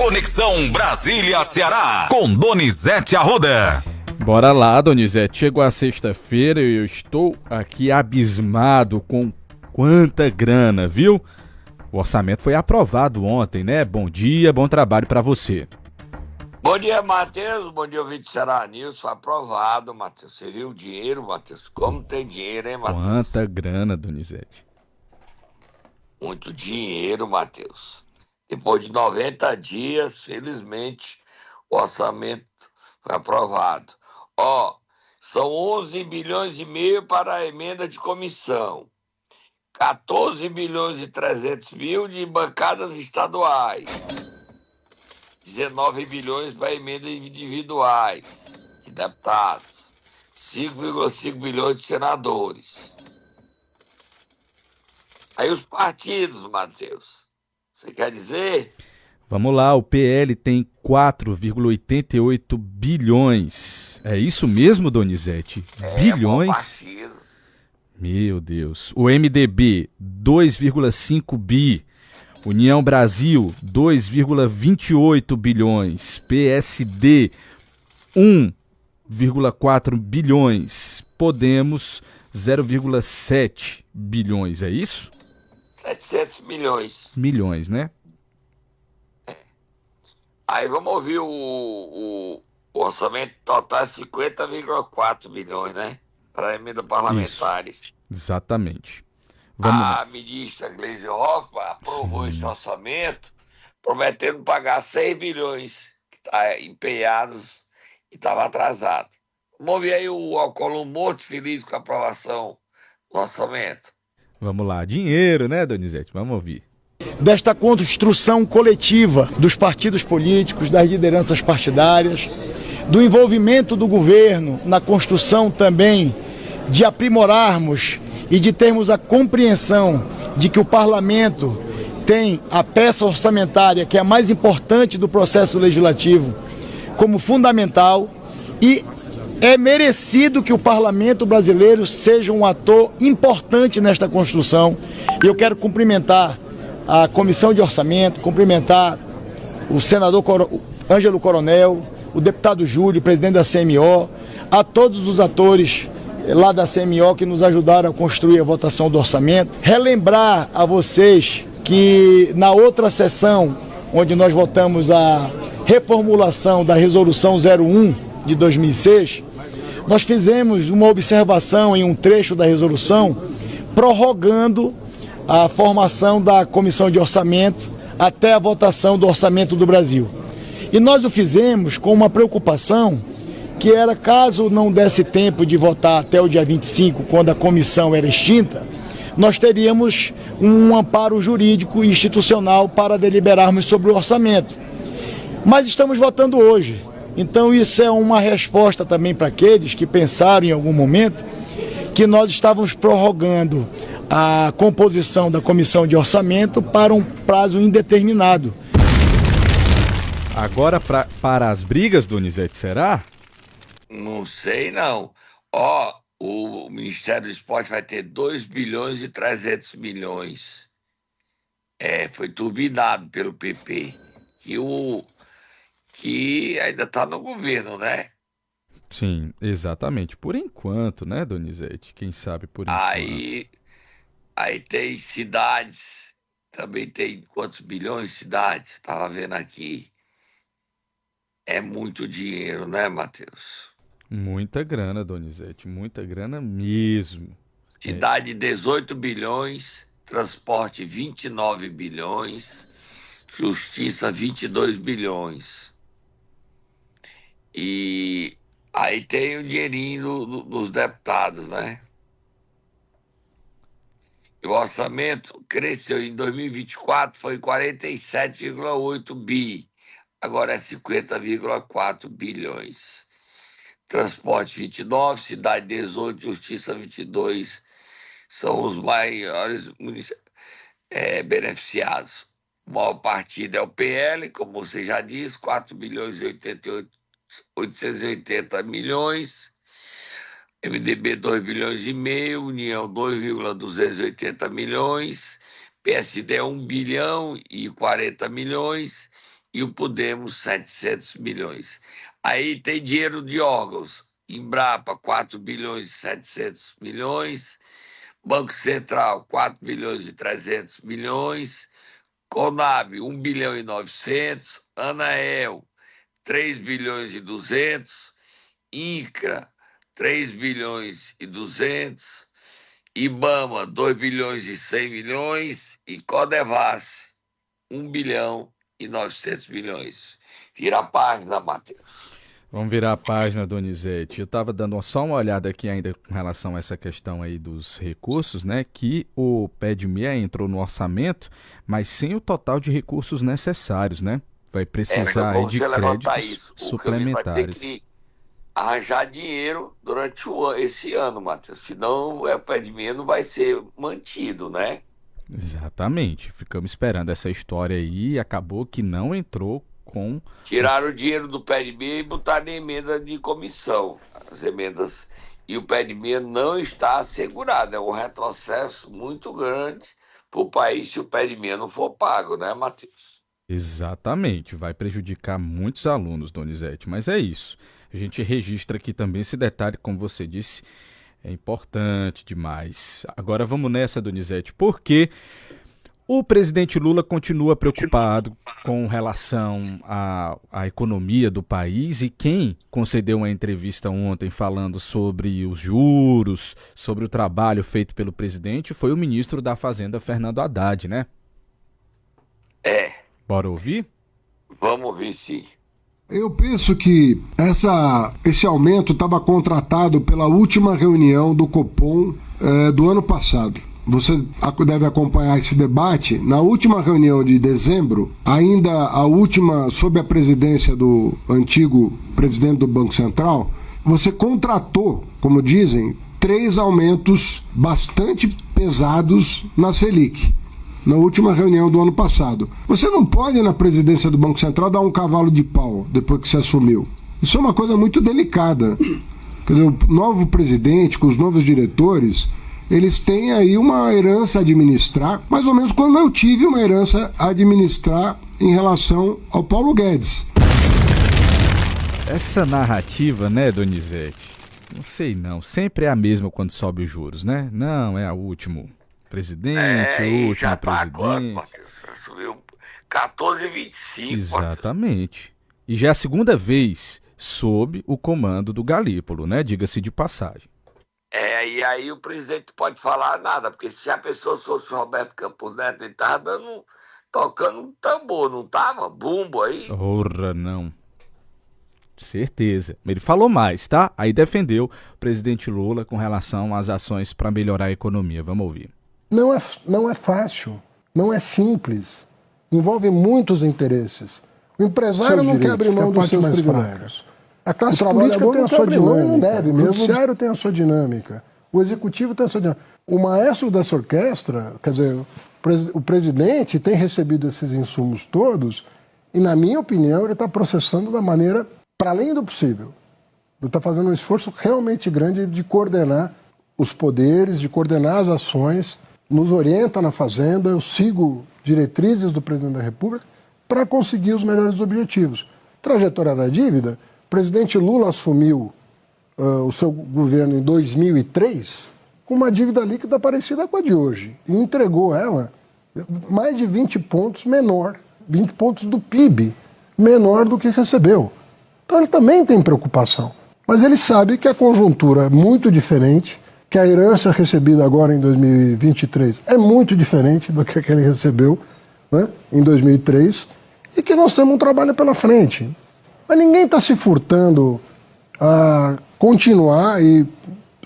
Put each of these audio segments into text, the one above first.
Conexão Brasília-Ceará, com Donizete Arruda. Bora lá, Donizete. Chegou a sexta-feira e eu estou aqui abismado com quanta grana, viu? O orçamento foi aprovado ontem, né? Bom dia, bom trabalho para você. Bom dia, Matheus. Bom dia, ouvinte Ceará News. Foi aprovado, Matheus. Você viu o dinheiro, Matheus? Como tem dinheiro, hein, Matheus? Quanta grana, Donizete. Muito dinheiro, Matheus. Depois de 90 dias, felizmente, o orçamento foi aprovado. São 11 bilhões e meio para a emenda de comissão. 14 bilhões e 300 mil de bancadas estaduais. 19 bilhões para emendas individuais de deputados. 5,5 bilhões de senadores. Aí os partidos, Matheus. Você quer dizer? Vamos lá, o PL tem 4,88 bilhões. É isso mesmo, Donizete? Bilhões? Meu Deus. O MDB, 2,5 bi. União Brasil, 2,28 bilhões. PSD, 1,4 bilhões. Podemos, 0,7 bilhões. É isso? 700 milhões. Milhões, né? Aí vamos ouvir o orçamento total, 50,4 bilhões, né? Para emenda parlamentares. Isso, exatamente. Vamos A ministra Gleisi Hoffmann aprovou esse orçamento, prometendo pagar 6 bilhões que está empenhados e estava atrasado. Vamos ouvir aí o Alcolumbre muito feliz com a aprovação do orçamento. Vamos lá, dinheiro, né, Donizete? Vamos ouvir. Desta construção coletiva dos partidos políticos, das lideranças partidárias, do envolvimento do governo na construção também de aprimorarmos e de termos a compreensão de que o parlamento tem a peça orçamentária, que é a mais importante do processo legislativo, como fundamental, e é merecido que o parlamento brasileiro seja um ator importante nesta construção. E eu quero cumprimentar a Comissão de Orçamento, cumprimentar o senador Ângelo Coronel, o deputado Júlio, presidente da CMO, a todos os atores lá da CMO que nos ajudaram a construir a votação do orçamento. Relembrar a vocês que na outra sessão, onde nós votamos a reformulação da Resolução 01 de 2006, nós fizemos uma observação em um trecho da resolução, prorrogando a formação da Comissão de Orçamento até a votação do Orçamento do Brasil. E nós o fizemos com uma preocupação que era, caso não desse tempo de votar até o dia 25, quando a comissão era extinta, nós teríamos um amparo jurídico e institucional para deliberarmos sobre o orçamento. Mas estamos votando hoje. Então isso é uma resposta também para aqueles que pensaram em algum momento que nós estávamos prorrogando a composição da comissão de orçamento para um prazo indeterminado. Agora para as brigas, Donizete, será? Não sei, não. O Ministério do Esporte vai ter 2 bilhões e 300 milhões. Foi turbinado pelo PP. Que ainda está no governo, né? Sim, exatamente. Por enquanto, né, Donizete? Quem sabe por enquanto. Aí tem cidades, também tem quantos bilhões de cidades? Estava vendo aqui. É muito dinheiro, né, Matheus? Muita grana, Donizete, muita grana mesmo. Cidade, 18 bilhões, transporte, 29 bilhões, justiça, 22 bilhões. E aí tem o dinheirinho dos deputados, né? E o orçamento cresceu em 2024, foi 47,8 bi. Agora é 50,4 bilhões. Transporte 29, cidade 18, justiça 22. São os maiores beneficiados. O maior partido é o PL, como você já disse, 4 bilhões e 880 milhões. MDB 2 bilhões e meio, União 2,280 milhões, PSD 1 bilhão e 40 milhões e o Podemos 700 milhões. Aí tem dinheiro de órgãos, Embrapa 4 bilhões e 700 milhões, Banco Central 4 bilhões e 300 milhões, Conab 1 bilhão e 900, Anael 3 bilhões e 200, INCRA 3 bilhões e 200, IBAMA 2 bilhões e 100 milhões e Codevasf 1 bilhão e 900 milhões. Vira a página, Matheus. Vamos virar a página, Donizete. Eu estava dando só uma olhada aqui ainda com relação a essa questão aí dos recursos, né? Que o PEDME entrou no orçamento, mas sem o total de recursos necessários, né? Vai precisar aí de créditos suplementares. Vai ter que arranjar dinheiro durante esse ano, Matheus. Senão o PEDME não vai ser mantido, né? Exatamente. Ficamos esperando essa história aí e acabou que não entrou com... Tiraram o dinheiro do PEDME e botaram em emenda de comissão. As emendas. E o PEDME não está assegurado. É um retrocesso muito grande para o país se o PEDME não for pago, né, Matheus? Exatamente. Vai prejudicar muitos alunos, Donizete. Mas é isso. A gente registra aqui também esse detalhe, como você disse, é importante demais. Agora vamos nessa, Donizete, porque o presidente Lula continua preocupado com relação à economia do país e quem concedeu uma entrevista ontem falando sobre os juros, sobre o trabalho feito pelo presidente, foi o ministro da Fazenda, Fernando Haddad, né? É. Bora ouvir? Vamos ouvir, sim. Eu penso que esse aumento estava contratado pela última reunião do Copom do ano passado. Você deve acompanhar esse debate. Na última reunião de dezembro, ainda a última sob a presidência do antigo presidente do Banco Central, você contratou, como dizem, 3 aumentos bastante pesados na Selic. Na última reunião do ano passado. Você não pode, na presidência do Banco Central, dar um cavalo de pau depois que se assumiu. Isso é uma coisa muito delicada. Quer dizer, o novo presidente, com os novos diretores, eles têm aí uma herança a administrar, mais ou menos como eu tive uma herança a administrar em relação ao Paulo Guedes. Essa narrativa, né, Donizete? Não sei não, sempre é a mesma quando sobe os juros, né? Não, é a última. Presidente, o último já tá presidente. agora, Matheus, subiu 14,25. Exatamente. E já é a segunda vez sob o comando do Galípolo, né? Diga-se de passagem. E aí o presidente pode falar nada, porque se a pessoa fosse o Roberto Campos Neto, ele tava tocando um tambor, não tava? Bumbo aí. Ora, não. Certeza. Ele falou mais, tá? Aí defendeu o presidente Lula com relação às ações para melhorar a economia. Vamos ouvir. Não é fácil, não é simples, envolve muitos interesses. O empresário não quer abrir mão dos seus privilégios. A classe política tem a sua dinâmica, não deve mesmo. O judiciário tem a sua dinâmica, o executivo tem a sua dinâmica. O maestro dessa orquestra, quer dizer, o presidente tem recebido esses insumos todos e, na minha opinião, ele está processando da maneira para além do possível. Ele está fazendo um esforço realmente grande de coordenar os poderes, de coordenar as ações, nos orienta na Fazenda, eu sigo diretrizes do presidente da República para conseguir os melhores objetivos. Trajetória da dívida, o presidente Lula assumiu o seu governo em 2003 com uma dívida líquida parecida com a de hoje e entregou ela mais de 20 pontos menor, 20 pontos do PIB menor do que recebeu. Então ele também tem preocupação, mas ele sabe que a conjuntura é muito diferente, que a herança recebida agora em 2023 é muito diferente do que ele recebeu, né, em 2003, e que nós temos um trabalho pela frente. Mas ninguém está se furtando a continuar e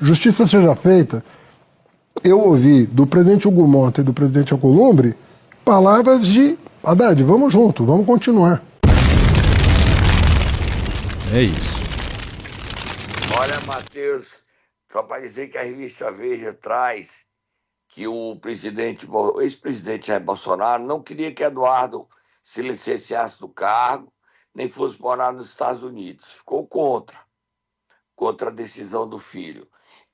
justiça seja feita. Eu ouvi do presidente Hugo Mota e do presidente Alcolumbre palavras de Haddad, vamos junto, vamos continuar. É isso. Olha, Matheus, só para dizer que a revista Veja traz que o ex-presidente Jair Bolsonaro não queria que Eduardo se licenciasse do cargo, nem fosse morar nos Estados Unidos. Ficou contra a decisão do filho.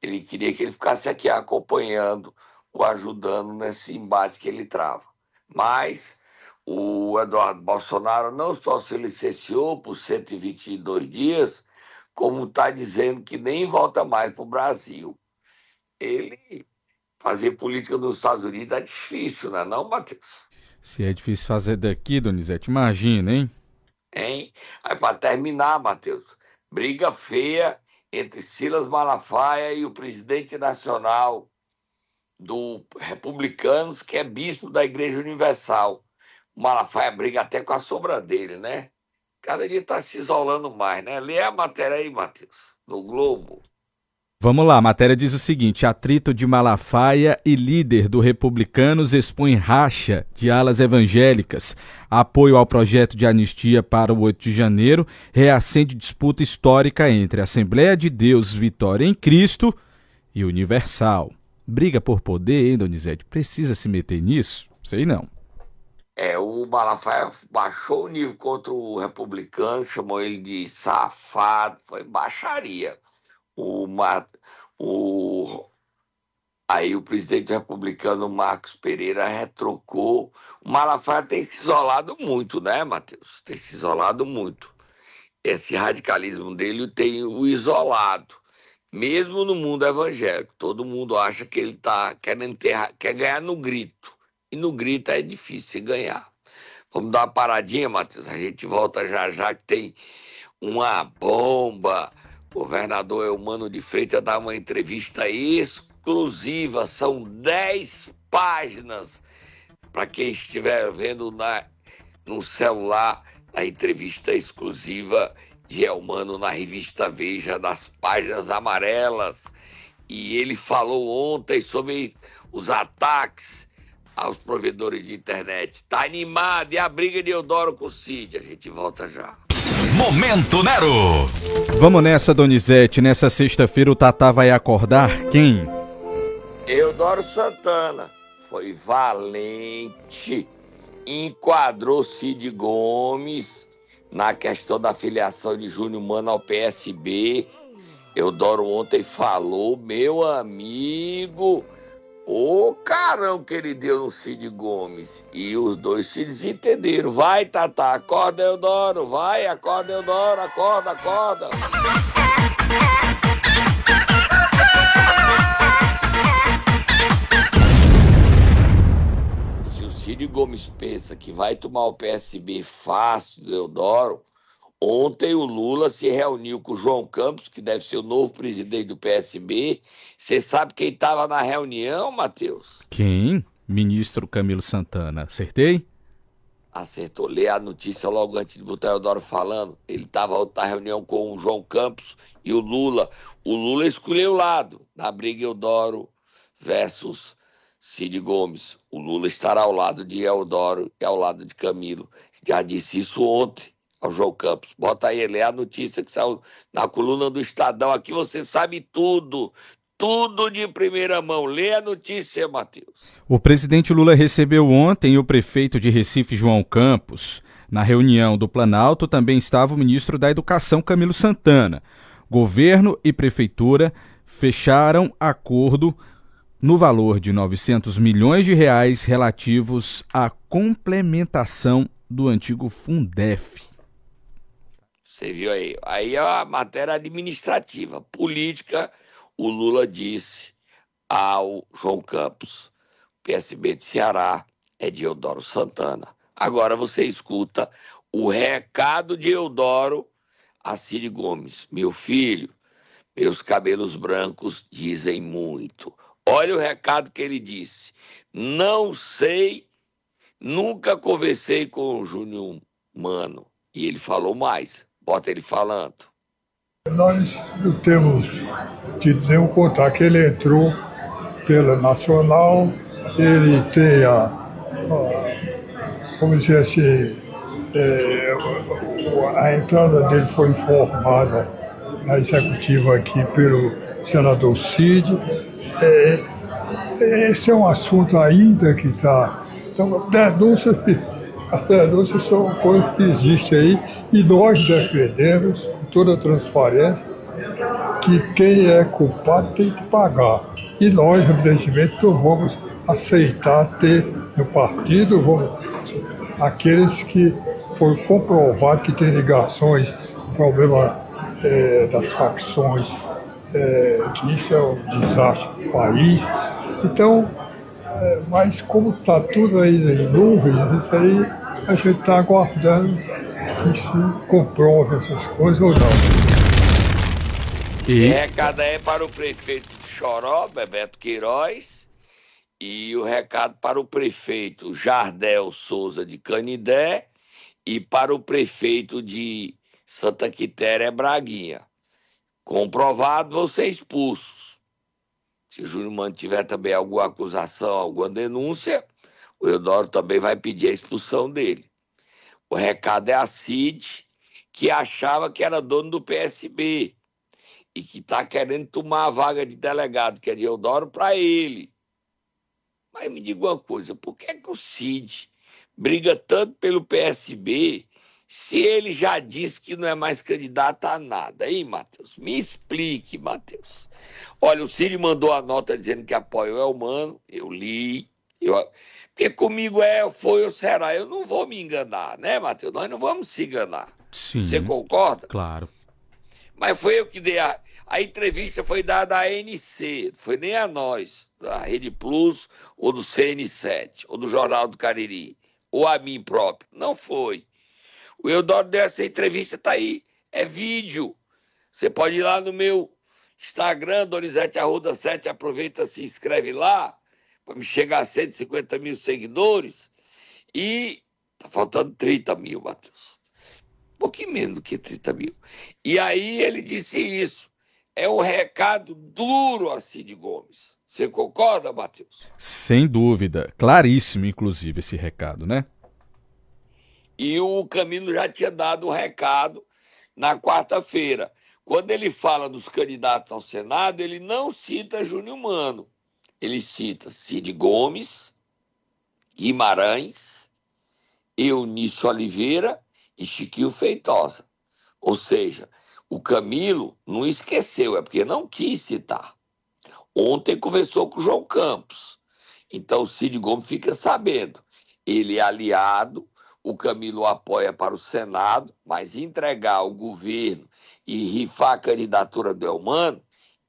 Ele queria que ele ficasse aqui acompanhando, o ajudando nesse embate que ele trava. Mas o Eduardo Bolsonaro não só se licenciou por 122 dias, como está dizendo que nem volta mais para o Brasil. Ele fazer política nos Estados Unidos é difícil, não é não, Matheus? Se é difícil fazer daqui, Donizete, imagina, hein? Hein? Aí, para terminar, Matheus, briga feia entre Silas Malafaia e o presidente nacional do Republicanos, que é bispo da Igreja Universal. O Malafaia briga até com a sombra dele, né? Cada dia está se isolando mais, né? Lê a matéria aí, Matheus, no Globo. Vamos lá, a matéria diz o seguinte: atrito de Malafaia e líder do Republicanos expõe racha de alas evangélicas. Apoio ao projeto de anistia para o 8 de janeiro reacende disputa histórica entre Assembleia de Deus Vitória em Cristo e Universal. Briga por poder, hein, Donizete? Precisa se meter nisso? Sei não. O Malafaia baixou o nível contra o Republicano, chamou ele de safado, foi baixaria. Aí o presidente republicano Marcos Pereira retrocou. O Malafaia tem se isolado muito, né, Matheus? Tem se isolado muito. Esse radicalismo dele tem o isolado, mesmo no mundo evangélico. Todo mundo acha que ele está querendo quer ganhar no grito. E no grito é difícil ganhar. Vamos dar uma paradinha, Matheus? A gente volta já já, que tem uma bomba. O governador Eumano de Freitas dá uma entrevista exclusiva, são 10 páginas, para quem estiver vendo no celular, a entrevista exclusiva de Eumano na revista Veja, das páginas amarelas. E ele falou ontem sobre os ataques aos provedores de internet. Tá animado, e a briga de Eudoro com o Cid? A gente volta já. Momento Nero. Vamos nessa, Donizete. Nessa sexta-feira o Tatá vai acordar quem? Eudoro Santana. Foi valente. Enquadrou Cid Gomes na questão da filiação de Júnior Mano ao PSB. Eudoro ontem falou, meu amigo, o carão que ele deu no Cid Gomes. E os dois se desentenderam. Vai, Tatá, acorda, Eudoro. Vai, acorda, Eudoro. Acorda, acorda. Se o Cid Gomes pensa que vai tomar o PSB fácil do Eudoro, ontem o Lula se reuniu com o João Campos, que deve ser o novo presidente do PSB. Você sabe quem estava na reunião, Matheus? Quem? Ministro Camilo Santana. Acertei? Acertou. Lê a notícia logo antes de botar o Eudoro falando. Ele estava na reunião com o João Campos e o Lula. O Lula escolheu o lado na briga Eudoro versus Cid Gomes. O Lula estará ao lado de Eudoro e ao lado de Camilo. Já disse isso ontem ao João Campos. Bota aí, lê a notícia que saiu na coluna do Estadão. Aqui você sabe tudo de primeira mão. Lê a notícia, Matheus. O presidente Lula recebeu ontem o prefeito de Recife, João Campos. Na reunião do Planalto também estava o ministro da Educação, Camilo Santana. Governo e prefeitura fecharam acordo no valor de R$900 milhões relativos à complementação do antigo Fundef. Você viu aí? Aí é a matéria administrativa. Política, o Lula disse ao João Campos: o PSB de Ceará é de Eudoro Santana. Agora você escuta o recado de Eudoro a Cid Gomes. Meu filho, meus cabelos brancos dizem muito. Olha o recado que ele disse. Não sei, nunca conversei com o Júnior Mano. E ele falou mais. Bota ele falando. Nós temos que contar que ele entrou pela Nacional, ele tem vamos dizer assim, a entrada dele foi informada na executiva aqui pelo senador Cid. Esse é um assunto ainda que está... Então, as denúncias são coisas que existem aí e nós defendemos com toda a transparência que quem é culpado tem que pagar. E nós, evidentemente, não vamos aceitar ter no partido, vamos aqueles que foi comprovado que tem ligações, problema das facções, que isso é um desastre para o país. Então, mas como está tudo aí em nuvens, isso aí a gente está aguardando que se comprove essas coisas ou não. E recado é para o prefeito de Choró, Bebeto Queiroz, e o recado para o prefeito Jardel Souza de Canidé e para o prefeito de Santa Quitéria Braguinha. Comprovado, vão ser expulsos. Se o Júnior Mano tiver também alguma acusação, alguma denúncia, o Eudoro também vai pedir a expulsão dele. O recado é a Cid, que achava que era dono do PSB e que está querendo tomar a vaga de delegado, que é de Eudoro, para ele. Mas me diga uma coisa, por que o Cid briga tanto pelo PSB se ele já disse que não é mais candidato a nada? Aí, Matheus, me explique, Matheus. Olha, o Cid mandou a nota dizendo que apoia o Elmano, eu li, porque comigo foi ou será, eu não vou me enganar, né, Matheus? Nós não vamos se enganar. Sim. Você concorda? Claro. Mas foi eu que dei a entrevista foi dada à ANC, não foi nem a nós, da Rede Plus, ou do CN7, ou do Jornal do Cariri, ou a mim próprio. Não foi. O Eudoro deu essa entrevista, tá aí. É vídeo. Você pode ir lá no meu Instagram, Donizete Arruda 7, aproveita, se inscreve lá, para me chegar a 150 mil seguidores. E tá faltando 30 mil, Matheus. Um pouquinho menos do que 30 mil. E aí ele disse isso. É um recado duro a Cid Gomes. Você concorda, Matheus? Sem dúvida. Claríssimo, inclusive, esse recado, né? E o Camilo já tinha dado um recado na quarta-feira. Quando ele fala dos candidatos ao Senado, ele não cita Júnior Mano. Ele cita Cid Gomes, Guimarães, Eunício Oliveira e Chiquinho Feitosa. Ou seja, o Camilo não esqueceu, é porque não quis citar. Ontem conversou com o João Campos. Então o Cid Gomes fica sabendo. Ele é aliado, o Camilo apoia para o Senado, mas entregar o governo e rifar a candidatura do Elmano,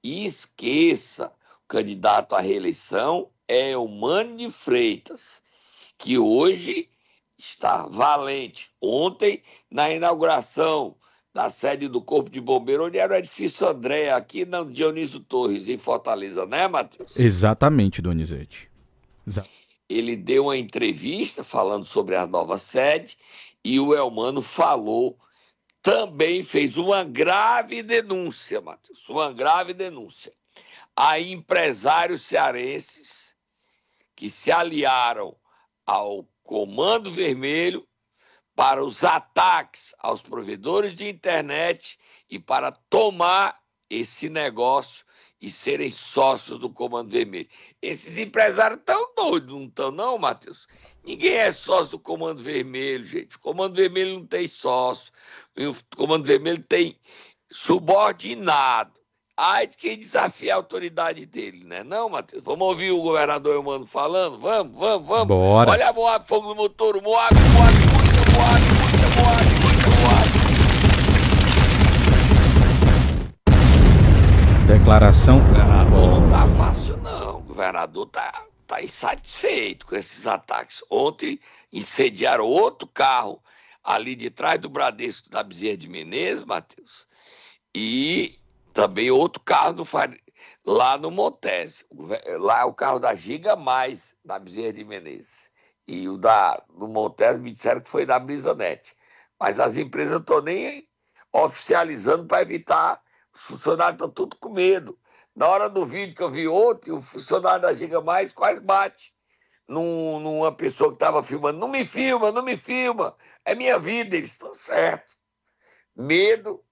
esqueça, o candidato à reeleição é Eumano de Freitas, que hoje está valente. Ontem, na inauguração da sede do Corpo de Bombeiro, onde era o edifício André, aqui na Dionísio Torres, em Fortaleza, né, Matheus? Exatamente, Donizete. Ele deu uma entrevista falando sobre a nova sede e o Elmano falou, também fez uma grave denúncia, Matheus, uma grave denúncia a empresários cearenses que se aliaram ao Comando Vermelho para os ataques aos provedores de internet e para tomar esse negócio e serem sócios do Comando Vermelho. Esses empresários estão doidos, não estão não, Matheus? Ninguém é sócio do Comando Vermelho, gente. O Comando Vermelho não tem sócio. O Comando Vermelho tem subordinado. Ai de quem desafia a autoridade dele, né? Não, Matheus? Vamos ouvir o governador Eumano falando? Vamos. Bora. Olha a Moab, fogo no motor, Moab, muita Moab. Declaração. O governador não tá fácil, não. O governador tá insatisfeito com esses ataques. Ontem incendiaram outro carro ali de trás do Bradesco da Bezerra de Menezes, Matheus. E também outro carro lá no Montese. Lá é o carro da Giga Mais, da Bezerra de Menezes. E o do Montese me disseram que foi da Brisonete. Mas as empresas não estão nem oficializando para evitar. Os funcionários estão tudo com medo. Na hora do vídeo que eu vi ontem, o funcionário da Giga Mais quase bate numa pessoa que estava filmando. Não me filma. É minha vida, eles estão certos. Medo.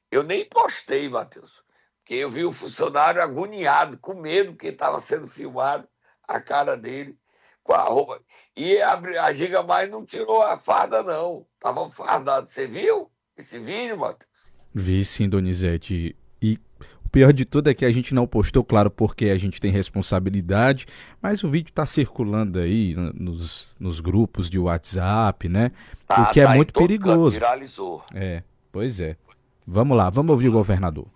Eu nem postei, Matheus, porque eu vi o funcionário agoniado, com medo, porque estava sendo filmado a cara dele com a roupa. E a Giga Mais não tirou a farda, não. Estava fardado. Você viu esse vídeo, Matheus? Vi sim, Donizete. E O pior de tudo é que a gente não postou, claro, porque a gente tem responsabilidade, mas o vídeo está circulando aí nos grupos de WhatsApp, né? O que é muito perigoso. Viralizou. Pois é. Vamos lá, vamos ouvir o governador.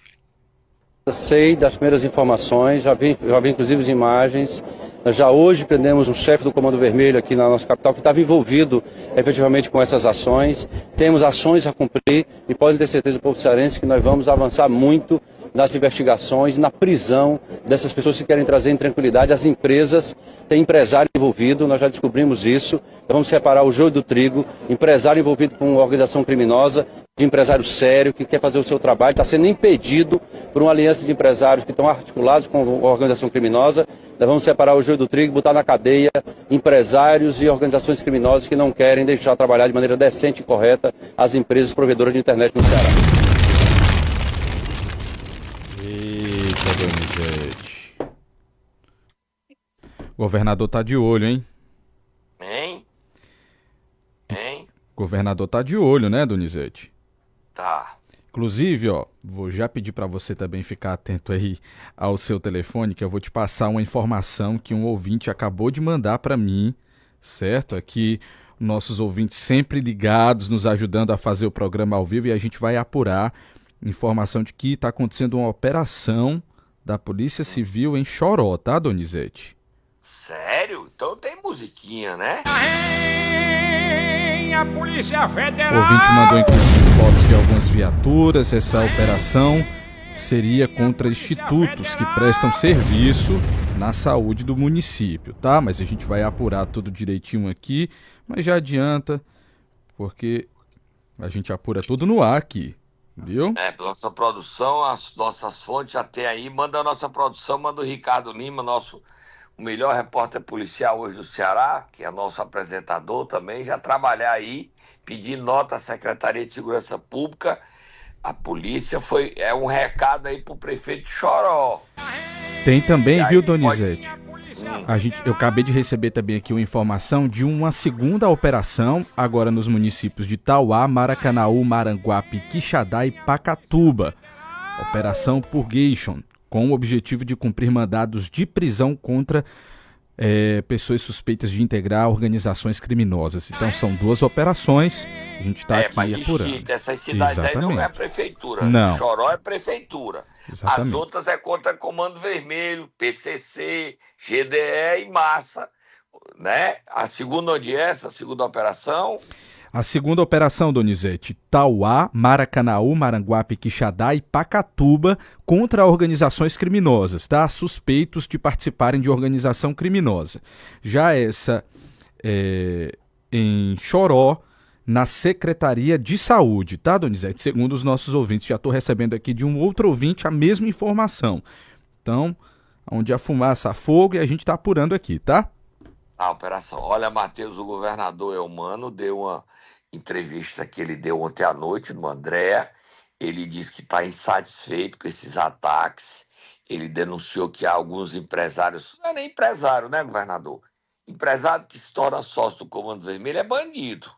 Sei das primeiras informações, já vi inclusive as imagens. Nós já hoje prendemos um chefe do Comando Vermelho aqui na nossa capital que estava envolvido efetivamente com essas ações. Temos ações a cumprir e podem ter certeza, o povo cearense, que nós vamos avançar muito nas investigações, na prisão dessas pessoas que querem trazer intranquilidade. As empresas têm empresário envolvido, nós já descobrimos isso. Nós vamos separar o joio do trigo, empresário envolvido com uma organização criminosa, de empresário sério que quer fazer o seu trabalho, está sendo impedido por uma aliança de empresários que estão articulados com a organização criminosa. Nós vamos separar o joio do trigo, botar na cadeia empresários e organizações criminosas que não querem deixar trabalhar de maneira decente e correta as empresas provedoras de internet no Ceará. Eita, Donizete. O governador tá de olho, hein? Hein? O governador tá de olho, né, Donizete? Tá. Inclusive, ó, vou já pedir para você também ficar atento aí ao seu telefone, que eu vou te passar uma informação que um ouvinte acabou de mandar para mim, certo? Aqui, nossos ouvintes sempre ligados, nos ajudando a fazer o programa ao vivo, e a gente vai apurar informação de que está acontecendo uma operação da Polícia Civil em Choró, tá, Donizete? Sério? Então tem musiquinha, né? A Polícia Federal! O ouvinte mandou inclusive fotos de algumas viaturas. Essa operação seria contra institutos que prestam serviço na saúde do município, tá? Mas a gente vai apurar tudo direitinho aqui, mas já adianta, porque a gente apura tudo no ar aqui, viu? Pela nossa produção, as nossas fontes até aí, manda a nossa produção, manda o Ricardo Lima, o melhor repórter policial hoje do Ceará, que é nosso apresentador também, já trabalhar aí, pedir nota à Secretaria de Segurança Pública. A polícia é um recado aí pro prefeito de Choró. Tem também, viu, Donizete? Eu acabei de receber também aqui uma informação de uma segunda operação, agora nos municípios de Tauá, Maracanaú, Maranguape, Quixadá e Pacatuba. Operação Purgation, com o objetivo de cumprir mandados de prisão contra pessoas suspeitas de integrar organizações criminosas. Então são duas operações, a gente está aqui apurando. Essas cidades aí não é prefeitura, não. Choró é prefeitura. Exatamente. As outras é contra Comando Vermelho, PCC, GDE e Massa, né? A segunda onde é essa, a segunda operação? A segunda operação, Donizete, Tauá, Maracanaú, Maranguape, Quixadá e Pacatuba contra organizações criminosas, tá? Suspeitos de participarem de organização criminosa. Já essa em Choró, na Secretaria de Saúde, tá, Donizete? Segundo os nossos ouvintes, já estou recebendo aqui de um outro ouvinte a mesma informação. Então, onde a fumaça há fogo, e a gente está apurando aqui, tá? A operação. Olha, Matheus, o governador Eumano deu uma entrevista que ele deu ontem à noite no Andréa. Ele disse que está insatisfeito com esses ataques. Ele denunciou que há alguns empresários, não é nem empresário, né, governador? Empresário que se torna sócio do Comando Vermelho é bandido.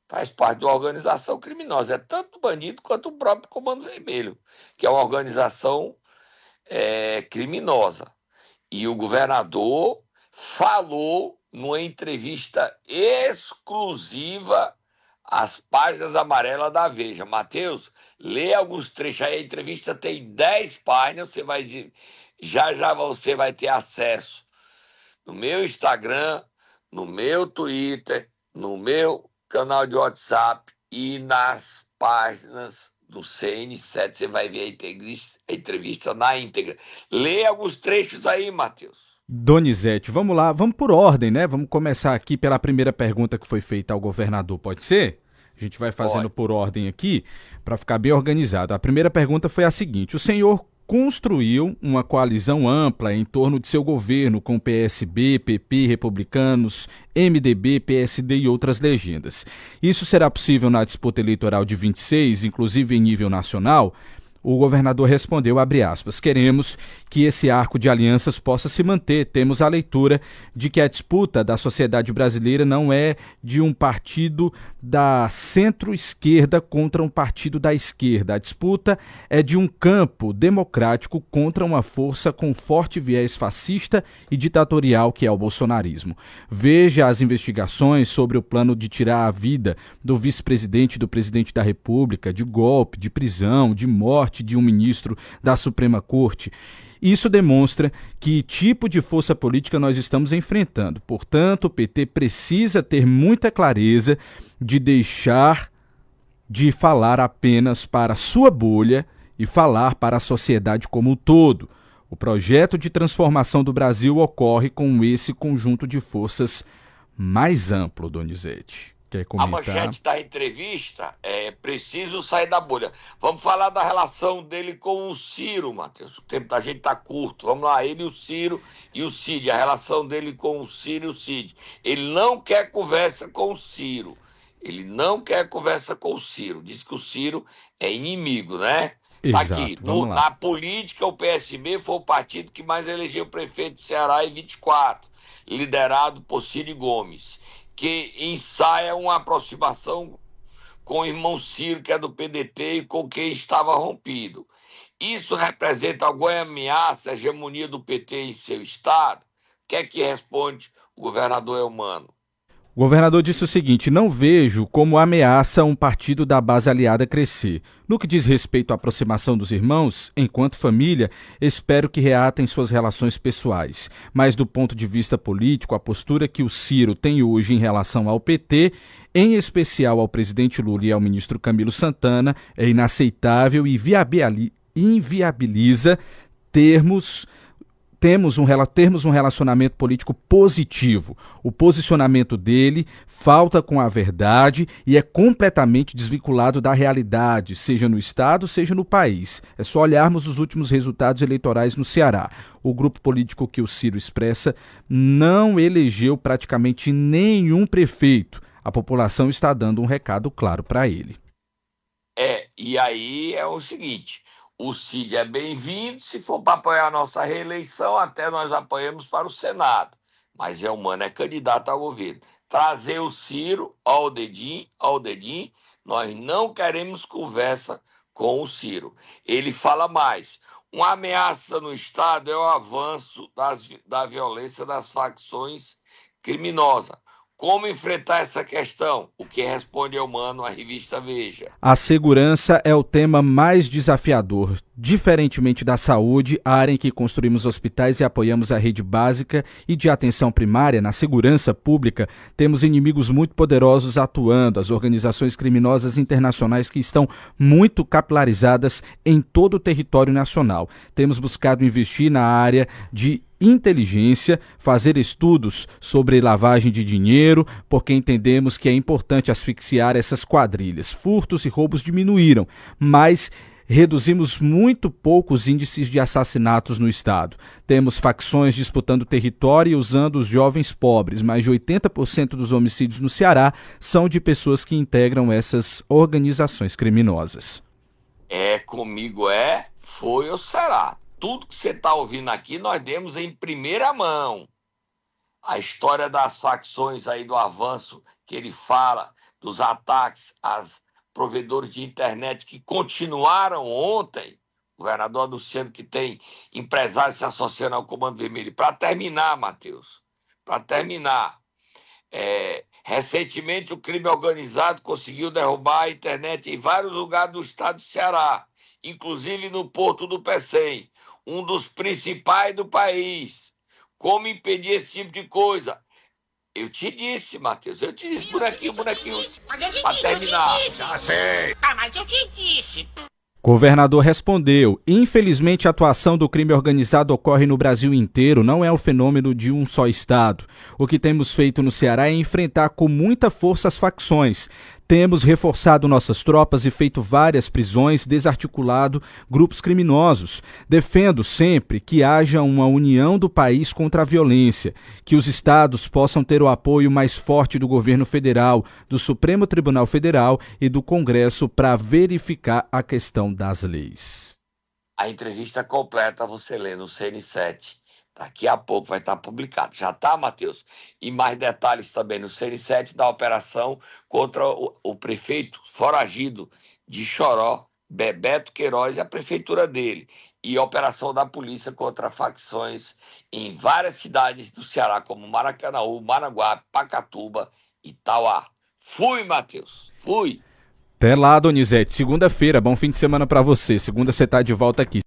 Faz parte de uma organização criminosa. É tanto bandido quanto o próprio Comando Vermelho, que é uma organização criminosa. E o governador falou numa entrevista exclusiva às páginas amarelas da Veja. Matheus, lê alguns trechos aí, a entrevista tem 10 páginas, já você vai ter acesso no meu Instagram, no meu Twitter, no meu canal de WhatsApp e nas páginas do CN7, você vai ver a entrevista na íntegra. Lê alguns trechos aí, Matheus. Donizete, vamos lá, vamos por ordem, né? Vamos começar aqui pela primeira pergunta que foi feita ao governador, pode ser? A gente vai fazendo por ordem aqui, para ficar bem organizado. A primeira pergunta foi a seguinte: o senhor construiu uma coalizão ampla em torno de seu governo com PSB, PP, Republicanos, MDB, PSD e outras legendas. Isso será possível na disputa eleitoral de 26, inclusive em nível nacional? o governador respondeu, abre aspas, queremos que esse arco de alianças possa se manter. Temos a leitura de que a disputa da sociedade brasileira não é de um partido da centro-esquerda contra um partido da esquerda. A disputa é de um campo democrático contra uma força com forte viés fascista e ditatorial que é o bolsonarismo. Veja as investigações sobre o plano de tirar a vida do vice-presidente e do presidente da República, de golpe, de prisão, de morte de um ministro da Suprema Corte. Isso demonstra que tipo de força política nós estamos enfrentando. Portanto, o PT precisa ter muita clareza de deixar de falar apenas para a sua bolha e falar para a sociedade como um todo. O projeto de transformação do Brasil ocorre com esse conjunto de forças mais amplo, Donizete. Quer comentar? A manchete da entrevista é preciso sair da bolha. Vamos falar da relação dele com o Ciro, Matheus. O tempo da gente tá curto. Vamos lá, ele, o Ciro e o Cid. A relação dele com o Ciro e o Cid. Ele não quer conversa com o Ciro. Ele não quer conversa com o Ciro. Diz que o Ciro é inimigo, né? Exato, tá aqui. vamos lá. Na política, o PSB foi o partido que mais elegeu o prefeito de Ceará em 24, liderado por Ciro Gomes, que ensaia uma aproximação com o irmão Ciro, que é do PDT, e com quem estava rompido. Isso representa alguma ameaça à hegemonia do PT em seu estado? O que é que responde o governador Eumano? O governador disse o seguinte: não vejo como ameaça um partido da base aliada crescer. No que diz respeito à aproximação dos irmãos, enquanto família, espero que reatem suas relações pessoais. Mas do ponto de vista político, a postura que o Ciro tem hoje em relação ao PT, em especial ao presidente Lula e ao ministro Camilo Santana, é inaceitável e inviabiliza termos um relacionamento político positivo. O posicionamento dele falta com a verdade e é completamente desvinculado da realidade, seja no Estado, seja no país. É só olharmos os últimos resultados eleitorais no Ceará. O grupo político que o Ciro expressa não elegeu praticamente nenhum prefeito. A população está dando um recado claro para ele. E aí é o seguinte: o Cid é bem-vindo, se for para apoiar a nossa reeleição, até nós apoiamos para o Senado. Mas Eumano é candidato ao governo. Trazer o Ciro ao dedinho, nós não queremos conversa com o Ciro. Ele fala mais. Uma ameaça no Estado é o avanço da violência das facções criminosas. Como enfrentar essa questão? O que responde Eumano à revista Veja. A segurança é o tema mais desafiador. Diferentemente da saúde, a área em que construímos hospitais e apoiamos a rede básica e de atenção primária, na segurança pública, temos inimigos muito poderosos atuando, as organizações criminosas internacionais que estão muito capilarizadas em todo o território nacional. Temos buscado investir na área de inteligência, fazer estudos sobre lavagem de dinheiro, porque entendemos que é importante asfixiar essas quadrilhas. Furtos e roubos diminuíram, mas reduzimos muito pouco os índices de assassinatos no estado. Temos facções disputando território e usando os jovens pobres. Mais de 80% dos homicídios no Ceará são de pessoas que integram essas organizações criminosas. Comigo foi ou será. Tudo que você está ouvindo aqui, nós demos em primeira mão. A história das facções aí, do avanço que ele fala, dos ataques às provedores de internet que continuaram ontem, o governador anunciando que tem empresários se associando ao Comando Vermelho. Para terminar, Matheus, recentemente o crime organizado conseguiu derrubar a internet em vários lugares do estado do Ceará, inclusive no Porto do Pecém, um dos principais do país. Como impedir esse tipo de coisa? Eu te disse, Matheus, bonequinho, pra terminar. Já sei. Mas eu te disse. Governador respondeu: infelizmente a atuação do crime organizado ocorre no Brasil inteiro, não é o fenômeno de um só estado. O que temos feito no Ceará é enfrentar com muita força as facções. Temos reforçado nossas tropas e feito várias prisões, desarticulado grupos criminosos. Defendo sempre que haja uma união do país contra a violência, que os estados possam ter o apoio mais forte do governo federal, do Supremo Tribunal Federal e do Congresso para verificar a questão das leis. A entrevista completa você lê no CN7. Daqui a pouco vai estar publicado. Já tá, Matheus? E mais detalhes também no CN7 da operação contra o prefeito foragido de Choró, Bebeto Queiroz, e a prefeitura dele. E a operação da polícia contra facções em várias cidades do Ceará, como Maracanaú, Maranguape, Pacatuba e Tauá. Fui, Matheus. Fui. Até lá, Donizete. Segunda-feira, bom fim de semana pra você. Segunda você tá de volta aqui.